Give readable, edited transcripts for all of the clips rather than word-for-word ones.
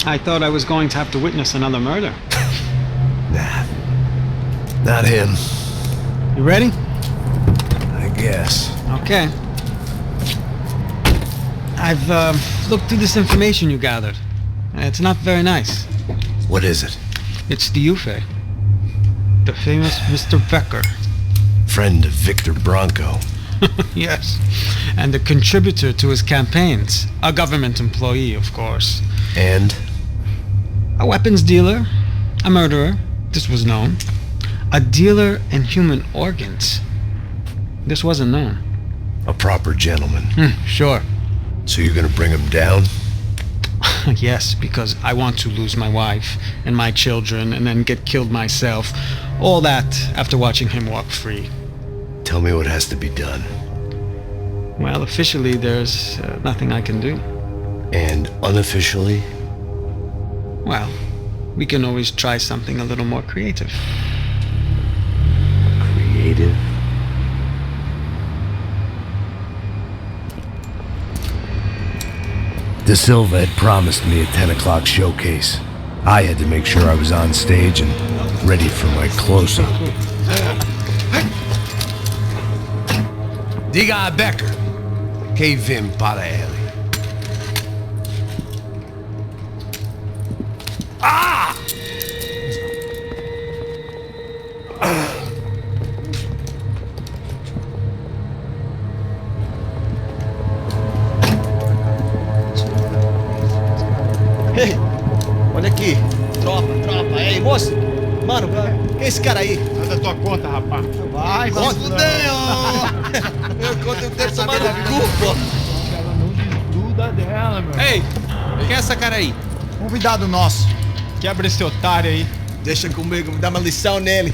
I thought I was going to have to witness another murder. Nah. Not him. You ready? I guess. Okay. I've looked through this information you gathered. It's not very nice. What is it? It's the Ufe. The famous Mr. Becker. Friend of Victor Bronco. Yes. And a contributor to his campaigns. A government employee, of course. And? A weapons dealer. A murderer. This was known. A dealer in human organs. This wasn't known. A proper gentleman. Sure. So you're gonna bring him down? Yes, because I want to lose my wife and my children and then get killed myself. All that after watching him walk free. Tell me what has to be done. Well, officially there's nothing I can do. And unofficially? Well, we can always try something a little more creative. Creative? De Silva had promised me a 10 o'clock showcase. I had to make sure I was on stage and ready for my close-up. Diga a Becker que vim para ele. Ah! Ei, olha aqui. Tropa. Ei, moço. Mano, quem é esse cara aí? Sai da tua conta, rapaz. Vai, se fudeu! Eu conto inteiro tomando cu, pô. Ela não desgruda dela, meu. Ei, quem é essa cara aí? Convidado nosso. Quebra esse otário aí. Deixa comigo, me dá uma lição nele.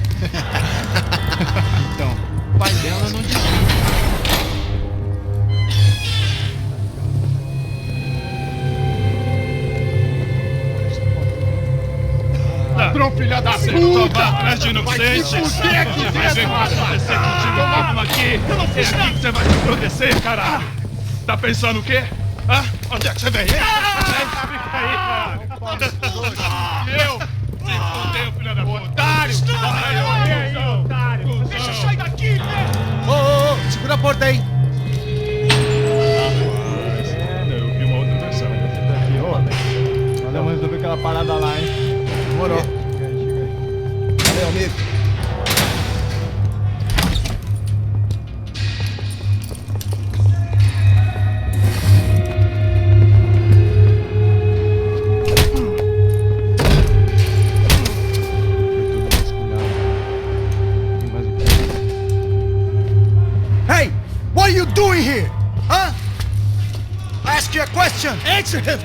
Então, o pai dela não desgruda. Ladrão, filha da puta! Atrás de inocente! Vai ver mais parecer contigo mesmo aqui! É aqui que você vai se proteger, caralho! Tá pensando o quê? Hã? Onde é que você vem? Fica aí, cara! Eu? Se fodeu, filha da puta! Otário! Aí, otário! Deixa eu sair daqui, né? Ô, segura a porta aí! Eu vi uma outra versão. Vamos resolver aquela parada lá, hein? Demorou. Valeu, amigo. Hey! What are you doing here? Huh? I ask you a question. Answer him!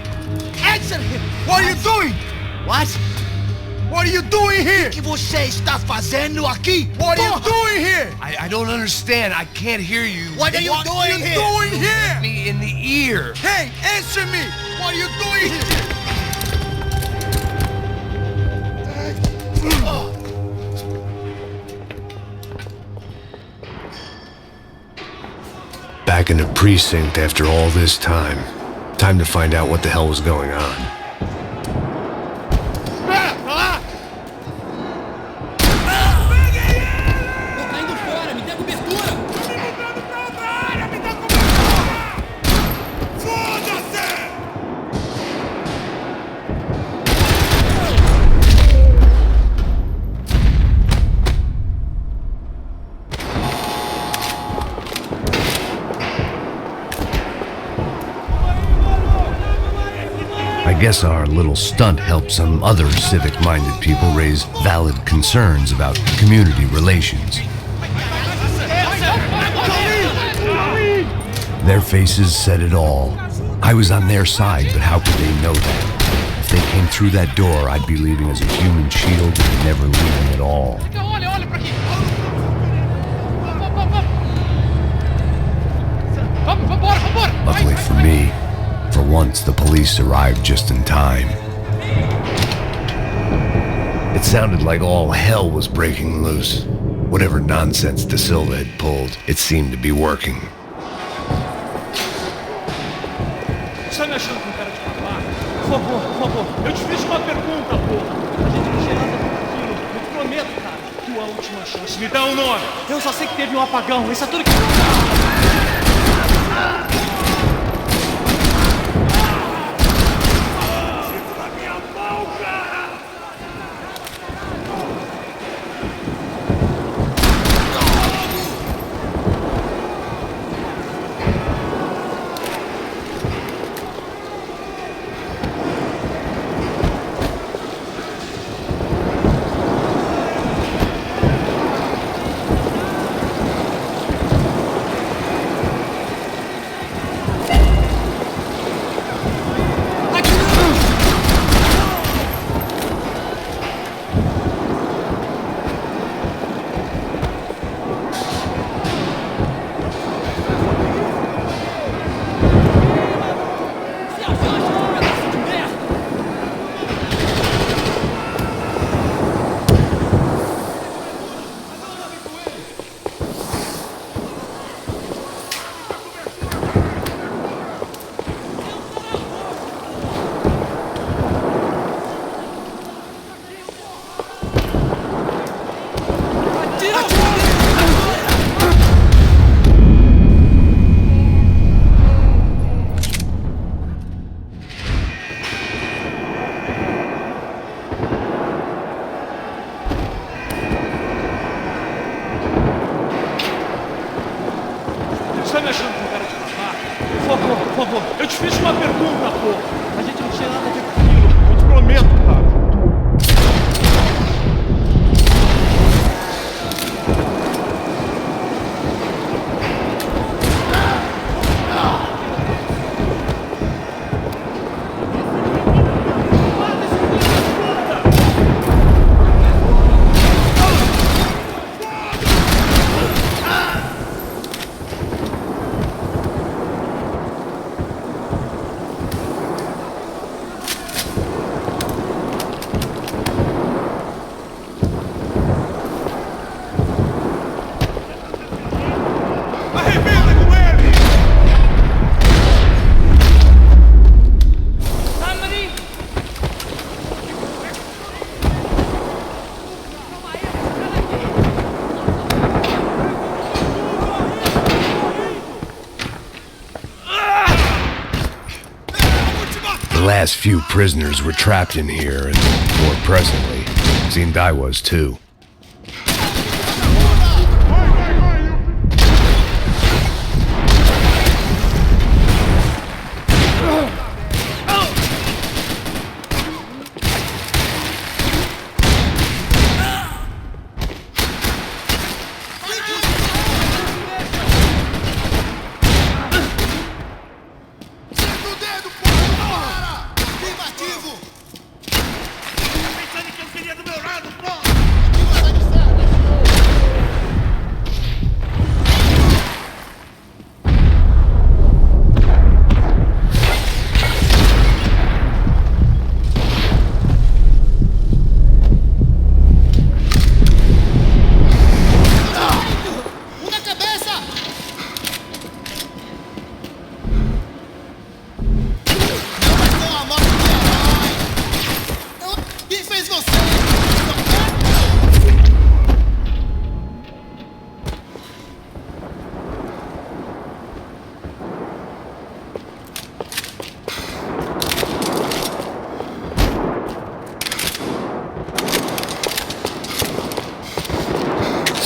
Answer him! What are you doing? What? What are you doing here? O que você está fazendo aqui? What are you doing here? I don't understand. I can't hear you. What are you doing here? Me in the ear. Hey, answer me! What are you doing here? Back in the precinct after all this time. Time to find out what the hell was going on. I guess our little stunt helped some other civic-minded people raise valid concerns about community relations. Their faces said it all. I was on their side, but how could they know that? If they came through that door, I'd be leaving as a human shield and never leaving at all. Luckily for me, for once the police arrived just in time. It sounded like all hell was breaking loose. Whatever nonsense De Silva had pulled, it seemed to be working. Você tá me achando com cara de babaca? Por favor, eu te fiz uma pergunta, porra. A gente não tinha nada daquilo. Eu te prometo, cara. Tua última chance. Me dá um nome. Eu só sei que teve um apagão. Isso é tudo que... Você tá me achando com cara de babaca? Por favor, eu te fiz uma pergunta, porra. A gente não tinha nada daquilo. Eu te prometo, cara. The last few prisoners were trapped in here, and more presently, seemed I was too.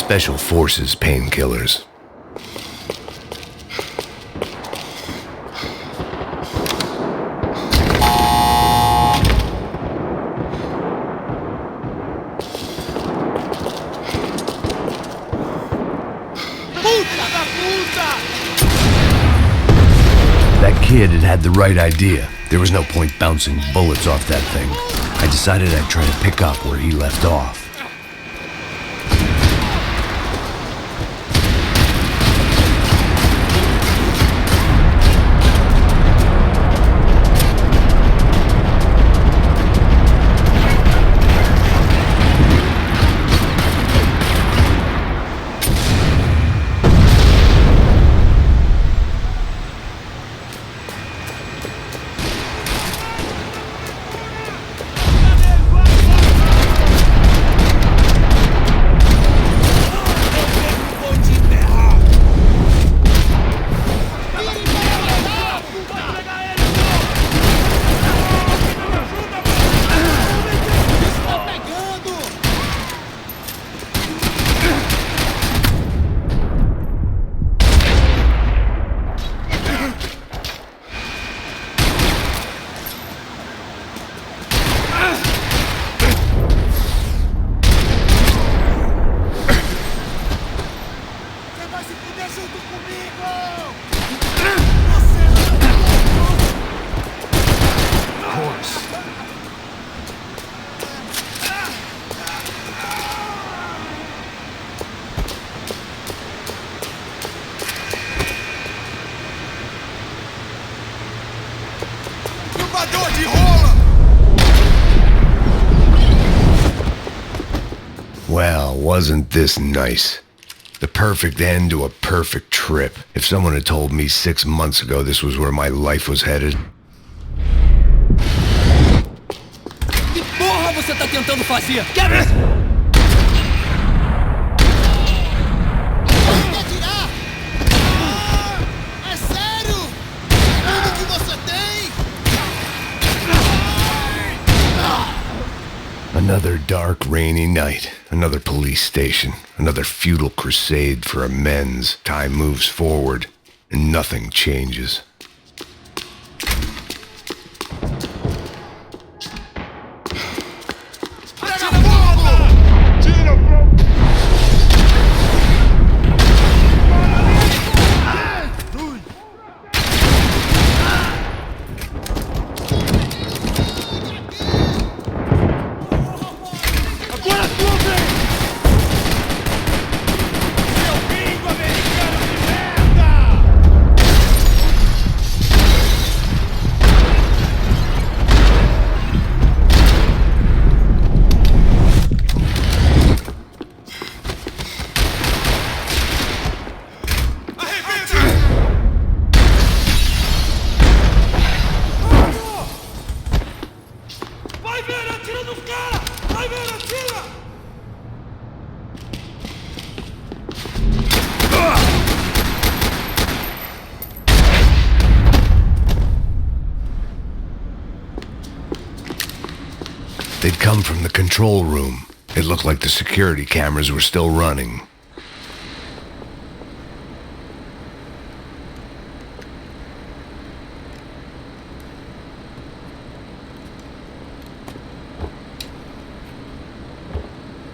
Special Forces painkillers. That kid had the right idea. There was no point bouncing bullets off that thing. I decided I'd try to pick up where he left off. limpador de rola! Well, wasn't this nice? The perfect end to a perfect trip. If someone had told me 6 months ago this was where my life was headed. Que porra você tá tentando fazer? Quer ver? Quer tirar? É sério? Tudo que você tem? Another dark, rainy night. Another police station. Another futile crusade for amends. Time moves forward, and nothing changes. Agora tua vez! Seu bingo americano de merda! Vai ver, atira nos caras! Vai ver, atira! They'd come from the control room. It looked like the security cameras were still running.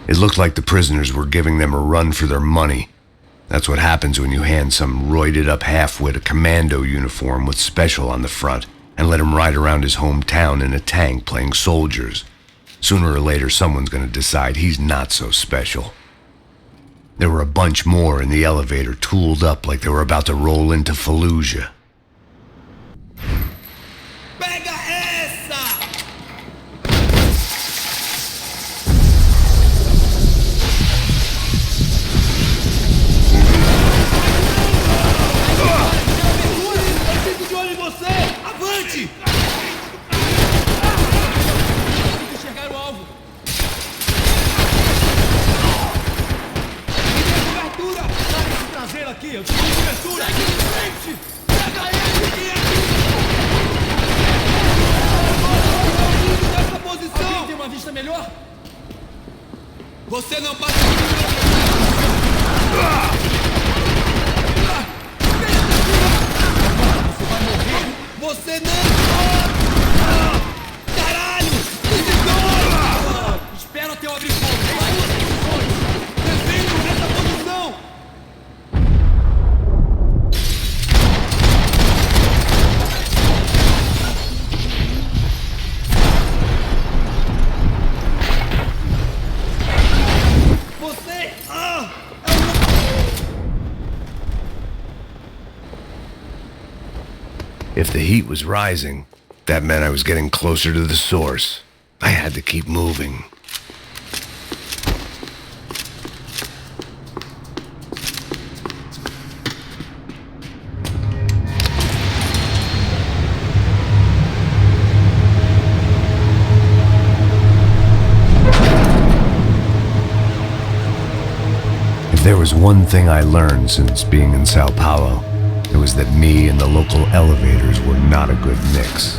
It looked like the prisoners were giving them a run for their money. That's what happens when you hand some roided-up halfwit a commando uniform with special on the front and let him ride around his hometown in a tank playing soldiers. Sooner or later, someone's gonna decide he's not so special. There were a bunch more in the elevator, tooled up like they were about to roll into Fallujah. Pega essa! Fico de olho em você! Avante! Tem que enxergar o alvo! Cobertura! Sabe esse traseiro aqui! Eu tive cobertura! Segue em frente! Pega ele! Nessa posição! Alguém tem uma vista melhor? Você não passa... Você não... Caralho! Espera até eu abrir fogo! Defende nessa posição! Você! If the heat was rising, that meant I was getting closer to the source. I had to keep moving. If there was one thing I learned since being in Sao Paulo, it was that me and the local elevators were not a good mix.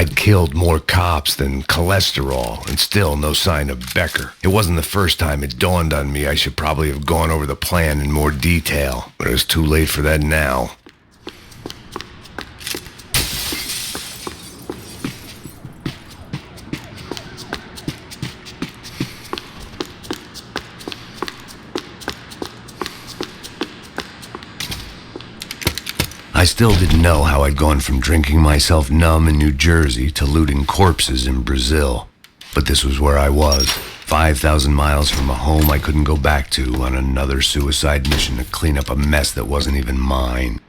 I'd killed more cops than cholesterol, and still no sign of Becker. It wasn't the first time it dawned on me I should probably have gone over the plan in more detail, but it was too late for that now. I still didn't know how I'd gone from drinking myself numb in New Jersey to looting corpses in Brazil. But this was where I was, 5,000 miles from a home I couldn't go back to, on another suicide mission to clean up a mess that wasn't even mine.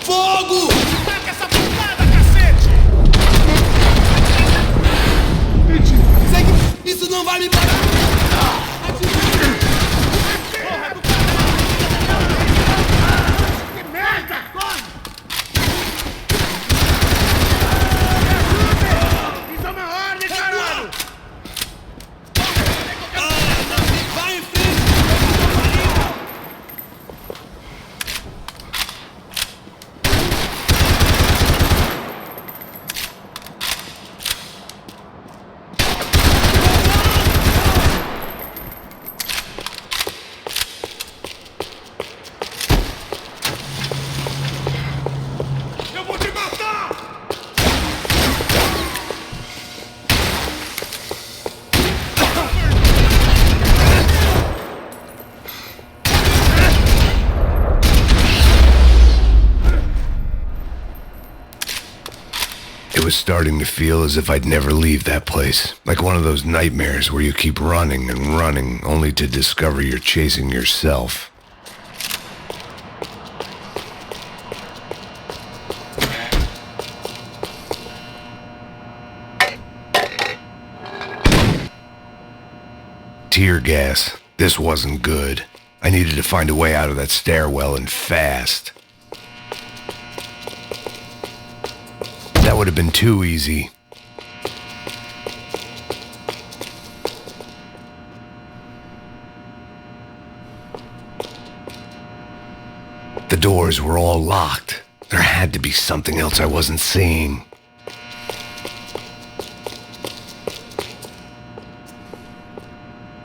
Fogo! Taca essa porrada, cacete! Segue! Isso não vai me parar! Que merda! Corre! Isso é uma ordem, caralho! Vai em frente! Eu vou te matar! It was starting to feel as if I'd never leave that place. Like one of those nightmares where you keep running and running, only to discover you're chasing yourself. Tear gas. This wasn't good. I needed to find a way out of that stairwell, and fast. That would have been too easy. The doors were all locked. There had to be something else I wasn't seeing.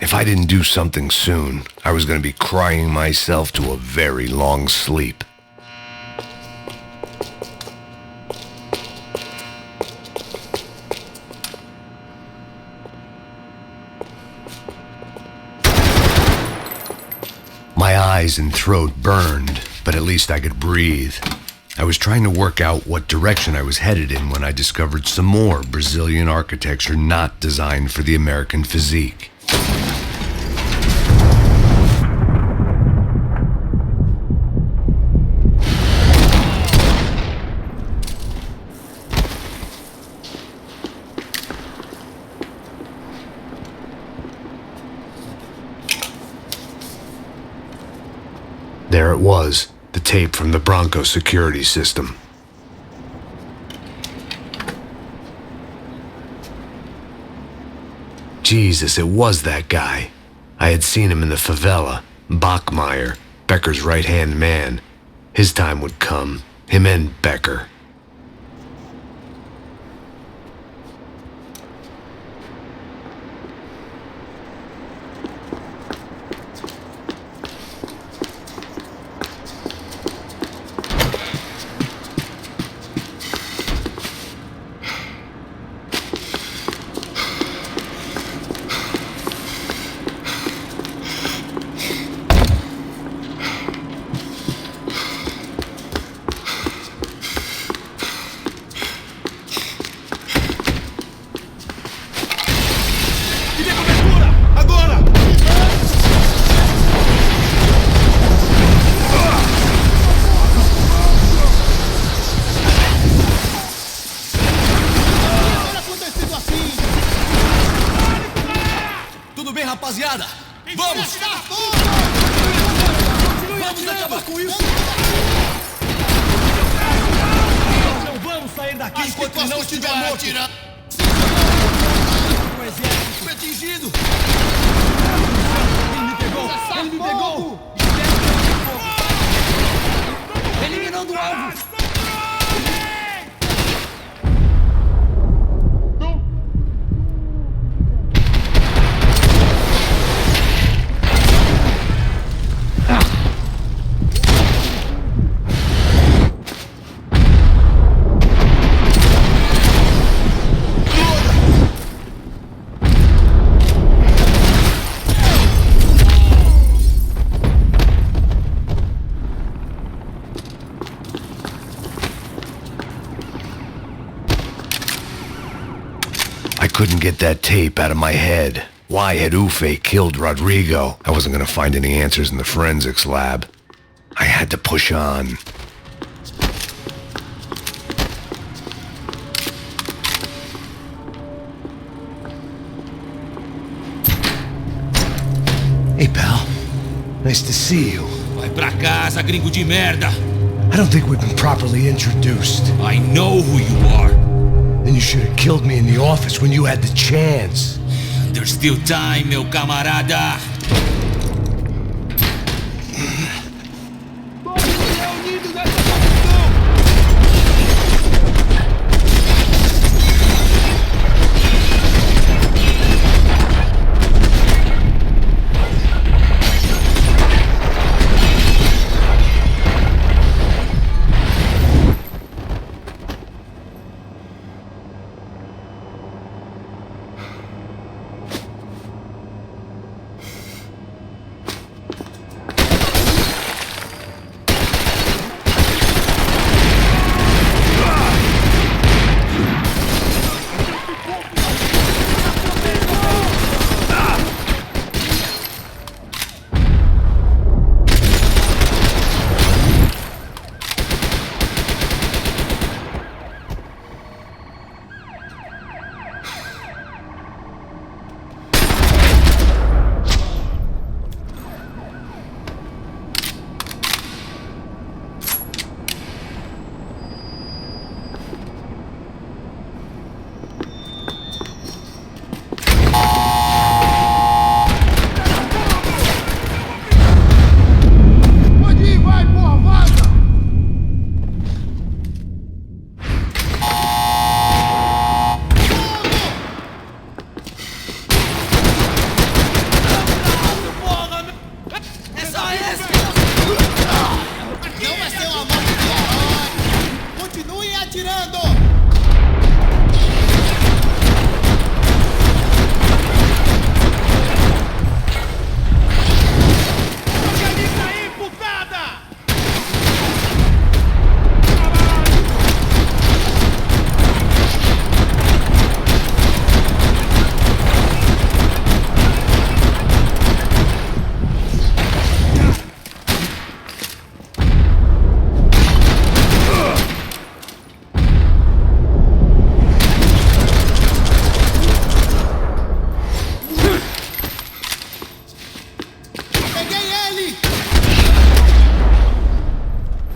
If I didn't do something soon, I was going to be crying myself to a very long sleep. My eyes and throat burned, but at least I could breathe. I was trying to work out what direction I was headed in when I discovered some more Brazilian architecture not designed for the American physique. There it was, the tape from the Bronco security system. Jesus, it was that guy. I had seen him in the favela, Bachmeyer, Becker's right-hand man. His time would come, him and Becker. Rapaziada, vamos! Vamos acabar com isso! Nós não vamos sair daqui enquanto não estiver morto! o exército. Foi atingido. Ele me pegou. Ele me pegou. Eliminando o alvo. I couldn't get that tape out of my head. Why had Ufe killed Rodrigo? I wasn't gonna find any answers in the forensics lab. I had to push on. Hey, pal. Nice to see you. Vai pra casa, gringo de merda. I don't think we've been properly introduced. I know who you are. Then you should have killed me in the office when you had the chance. There's still time, meu camarada.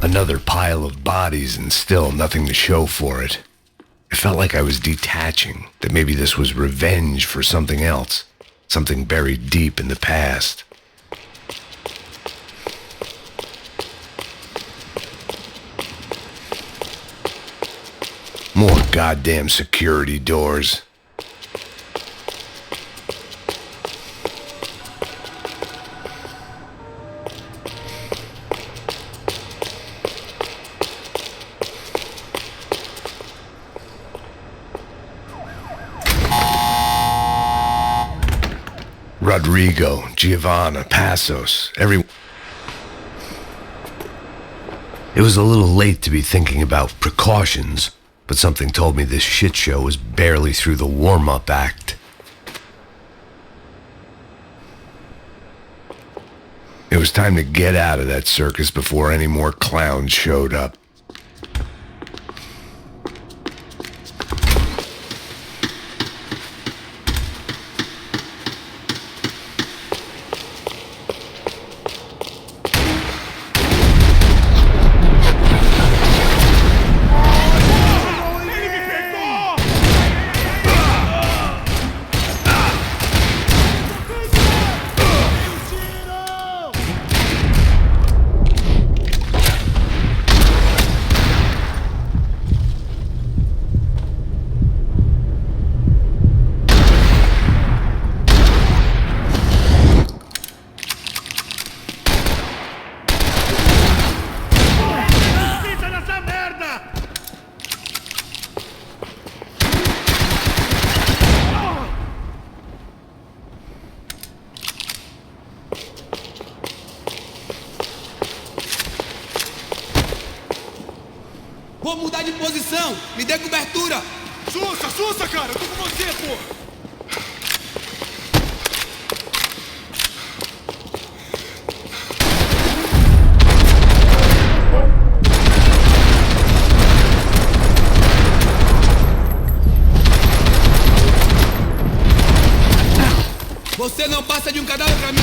Another pile of bodies and still nothing to show for it. It felt like I was detaching, that maybe this was revenge for something else, something buried deep in the past. More goddamn security doors. Rodrigo, Giovanna, Passos, everyone. It was a little late to be thinking about precautions, but something told me this shit show was barely through the warm-up act. It was time to get out of that circus before any more clowns showed up. de posição! Me dê cobertura! Sussa, cara! Eu tô com você, pô! Você não passa de um cadáver pra mim!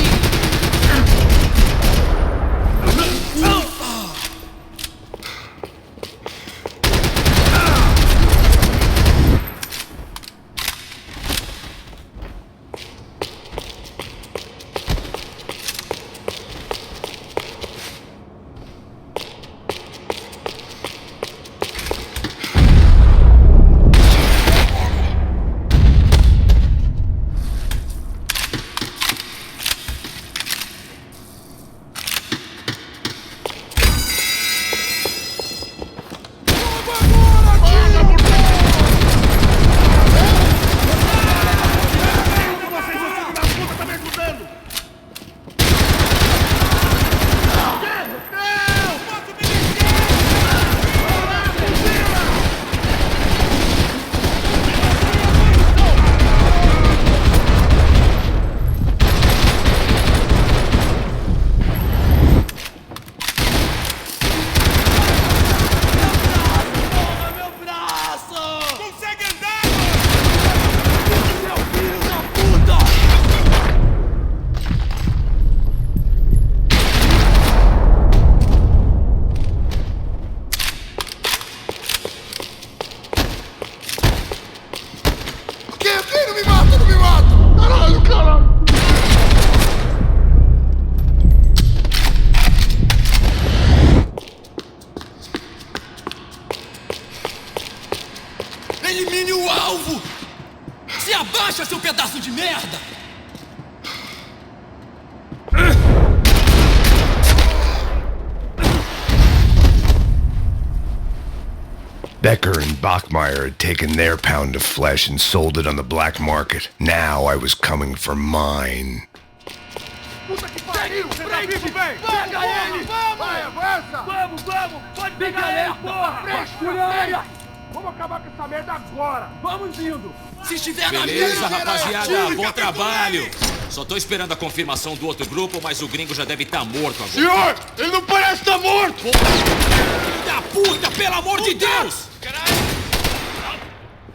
Elimine o alvo! Se abaixa, seu pedaço de merda! Becker and Bachmeyer had taken their pound of flesh and sold it on the black market. Now I was coming for mine. Puta que pariu! Você tá vivo, velho? Pega ele! Vai, avança! Vamos! Pode pegar ele, porra! Frescura! Vamos acabar com essa merda agora! Vamos indo! Se estiver na Beleza, mira, rapaziada, bom trabalho! Só tô esperando a confirmação do outro grupo, mas o gringo já deve estar morto agora. Senhor! Ele não parece estar morto! Filho da puta, pelo amor de Deus! Caralho!